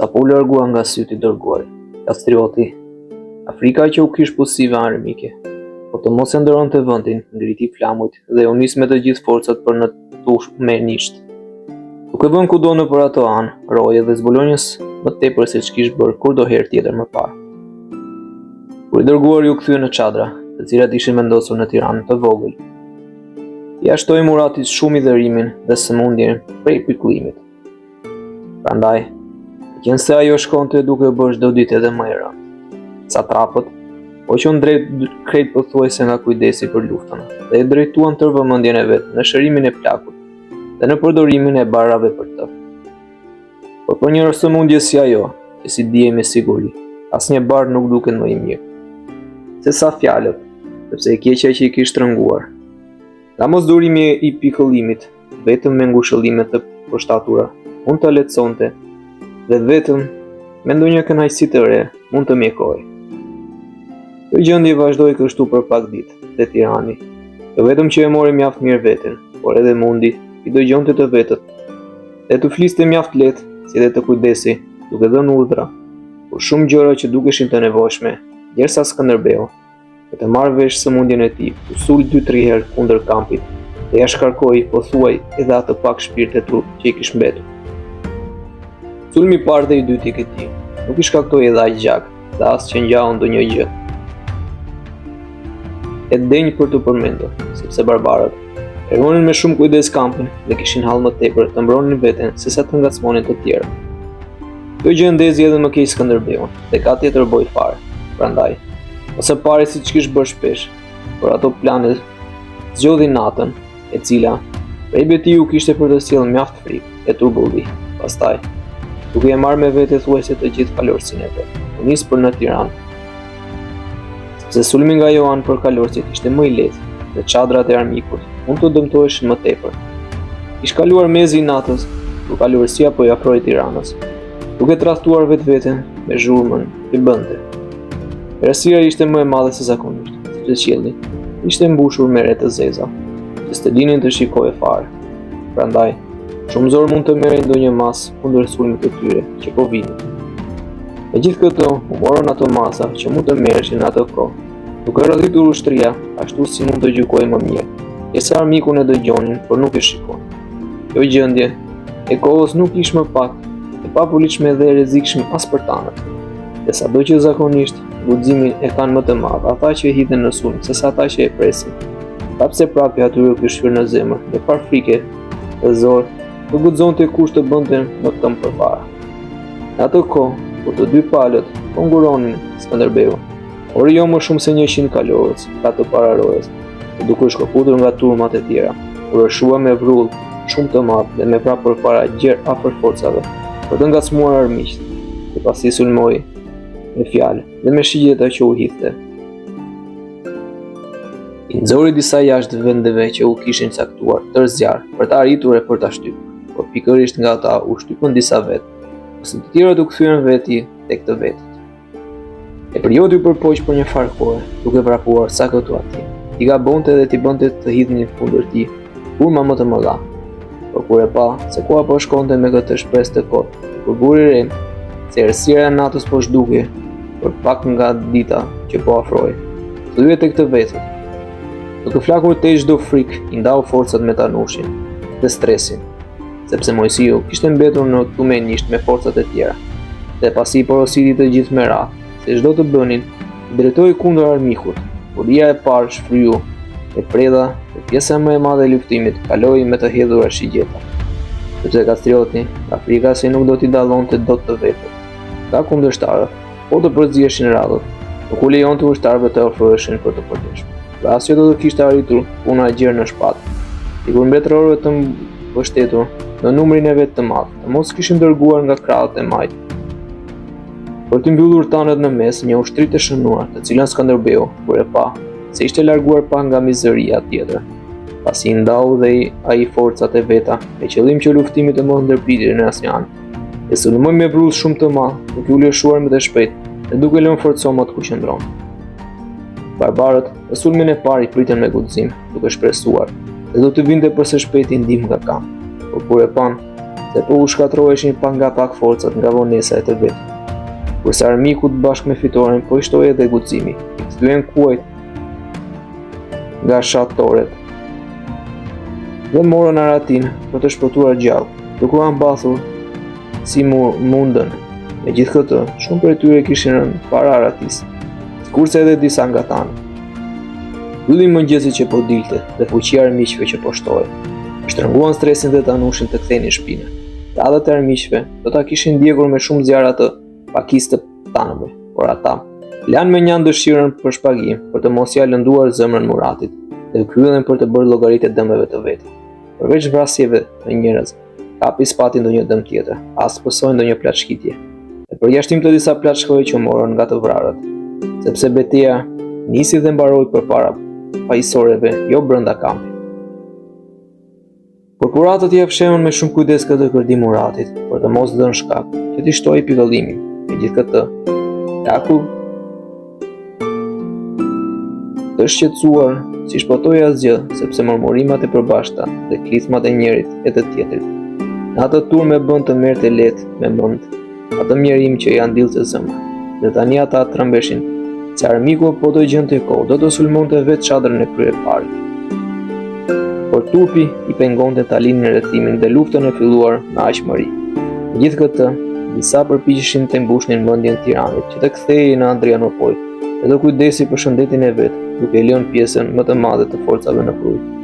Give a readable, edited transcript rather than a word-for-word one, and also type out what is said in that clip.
sapo u largua nga sytë i dërguari. Kastrioti, Afrika që u kish posive armike, po të mos e ndëronte vendin, ngriti flamujt dhe u nis me të gjithë forcat për në tush me nisht. Duke vënë kudo në për ato anë, roje dhe zbulonjës më tepër se ç'kish bërë kur do herë tjetër më parë. Kur i dërguari u kthye në çadra, të cilat ishin vendosur në Tiranë të vogël, ja shtoi Muratit shumë i dhërimin dhe sëmundjen prej pikëllimit. Prandaj, qenë se ajo shkonte duke bërë çdo ditë edhe më e rëndë. Satrapët po qenë drejt krejt pothuajse nga kujdesi për luftën dhe e drejtuan tërë vëmendjen e vet në shërimin e plakut dhe në përdorimin e barrave për të. Por për një sëmundje si ajo, që si dije me siguri, asnjë barr nuk duket më i mirë se sa fjalët, sepse e keqja që i kishte trënguar. Nga mosdurimi i pikëllimit, vetëm me ngushëllime të përshtatura mund të lehtësonte dhe vetëm me ndonjë kënaqësi të re mund të mjekoj. Kjo gjendje vazhdoi kështu për pak ditë te Tirani, jo vetëm që e mori mjaft mirë veten, por edhe mundi i dëgjonte të vetët dhe të fliste mjaft lehtë si dhe të kujdesi, duke dhënë urdhra për shumë gjëra që dukeshin të nevojshme, derisa Skënderbeu për të marrë vesh sëmundjen e tij, u sul 2-3 herë kundër kampit dhe ja shkarkoi pothuaj edhe atë pak shpirt e trup që i kishte mbetur. Sulmi i parë dhe i dytë i këtij nuk i shkaktoi edhe aq gjak, dhe as që ngjau ndonjë gjë. E denj për të përmendur, sepse barbarët e ruanin me shumë kujdes kampin dhe kishin hall më tepër të mbronin veten sesa të ngacmonin të tjerë. Kjo gjë ndezi edhe më keq Skënderbeun dhe ka tjetër boj fare. Prandaj, ose pari si që kish bërë shpesh, por ato planet zgjodhi natën, e cila prej betiu kishte për të sjellë mjaft frikë e turbulli. Pastaj, duke e marrë me vete thuajse të gjithë kalorësinë e vet, u nis për në Tiranë. Sepse sulmi nga Joan për kalorësit ishte më i lehtë dhe çadrat e armikut mund të dëmtoheshin më tepër. Kish kaluar mezi i natës, kur kalorësia po i afroi Tiranës, duke tradhtuar vetveten me zhurmën që bënte. Errësira ishte më e madhe se zakonisht, sepse qielli ishte mbushur me re të zeza, që s'të dinin të shikoje fare. Prandaj, shumë zor mund të merrej ndonjë mas kundër sulmit të tyre që po vinin. Me gjithë këto, u morën ato masa që mund të merreshin në atë kohë, duke rrëdhitur ushtria ashtu si mund të gjykojë më mirë, e se armikun e dëgjonin, por nuk e shikonin. Kjo gjendje e kohës nuk ishte më pak e papulitshme dhe e rrezikshme as për tanët. Dhe sado që zakonisht guximin e kanë më të madh ata që hidhen në sulm se sa ata që e presin. Tapse prapë atyre u kishte në zemër dhe par frike dhe zor të guxonte kush të bënte më këmbë përpara. Në atë kohë, kur të dy palët po nguronin Skënderbeu, ori jo më shumë se 100 kalorës ka të pararojës, dhe duke shkëputur nga turmat e tjera, u rreshua me vrull shumë të madh dhe me prapë përpara gjerë afër forcave për të ngacmuar armiqt, dhe pasi sulmoi me fjalë dhe me shigjeta që u hidhte. I nxori disa jashtë vendeve që u kishin caktuar tërë zjarr për të arritur e për ta shtypur, por pikërisht nga ata u shtypën disa vetë, ose të tjerët u kthyen veti tek të vetët. E periodi u përpoq për një farë kohe, duke vrapuar sa këtu atje. Ti gabonte dhe ti bënte të hidhnin kundër tij, urma më të mëdha. Por kur e pa se ku apo shkonte me këtë shpresë të kotë, kur buri re, se errësira e natës po zhduke për pak nga dita që po afroi, thye tek të vetët. Duke flakur te çdo frikë, i ndau forcat me tanushin dhe stresin, sepse Mojsiu kishte mbetur në tumenisht me forcat e tjera, dhe pasi i porositi të gjithë me radhë, se çdo të bënin, i drejtoi kundër armikut. Furia e parë shfryu e preda dhe pjesa më e madhe e luftimit kaloi me të hedhura shigjeta, sepse Kastrioti, Afrika si nuk do t'i dallonte dot të vetët. Ka kundërshtarët, po të përzieshin radhët, nuk u lejonte ushtarëve të ofroheshin për të përditshme. Pra as që do të kishte arritur puna e gjerë në shpatë, sikur mbretërorëve të mbështetur në numrin e vet të madh, të mos kishin dërguar nga krahët e majt. Për të mbyllur tanët në mes, një ushtri të shënuar, të cilën Skënderbeu, kur e pa, se ishte larguar pa nga mizeria tjetër, pasi i ndau dhe ai forcat e veta, me qëllim që luftimi të mos ndërpritet në asnjë anë. E sulmoi me brull shumë të madh, duke u lëshuar me të shpejt dhe duke lënë forcomat ku qëndron. Barbarët në sulmin e parë i pritën me guxim, duke shpresuar se do të vinte për së shpejti ndihmë nga kamp. Por kur e pan se po u shkatroheshin pa nga pak forcat nga vonesa e të vetë. Kurse armikut bashkë me fitoren po i shtoi edhe guximi, i kthyen kuajt nga shatoret dhe morën Aratin për të shpëtuar gjallë, duke u ambathur si mundën. Megjithatë, shumë prej tyre kishin rënë para Aratis, kurse edhe disa nga tanë. Ylli mëngjesi që po dilte dhe fuqia e armiqve që po shtoi, shtrënguan stresin dhe Tanushin të kthenin në shpinë. Radhët e armiqve do ta kishin ndjekur me shumë zjarr atë pakistë tanëve, por ata lanë me njanë dëshirën për shpagim, për të mos ia lënduar zemrën Muratit dhe u kryelën për të bërë llogaritë e dëmeve të vetë. Përveç vrasjeve të njerëz, kapi spati ndonjë dëm tjetër, as pësoi ndonjë plaçkitje. E përjashtim të disa plaçkave që morën nga të vrarët, sepse betejë nisi dhe mbaroi përpara pajësoreve, jo brenda kampit. Prokuratët i fshehën me shumë kujdes këtë kërdim Muratit, për të mos dhënë shkak që t'i shtojë pikëllimin. Megjithatë, Jaku të shqetësuar si shpotoi asgjë, sepse murmurimat e përbashkëta dhe klithmat e njërit e të tjetrit në atë turme bën të merrte lehtë me mend atë mjerim që ja ndillte zemra. Dhe tani ata trembeshin se armiku po do gjente kohë, do të sulmonte vetë çadrën e kryeparit. Por turpi i pengonte ta linin rrethimin dhe luftën e filluar me aqmëri. Megjithë këtë, disa përpiqeshin të mbushnin mendjen Tiranit që të kthehej në Adrianopol dhe të kujdesi për shëndetin e vet, duke lënë pjesën më të madhe të forcave në Prujë.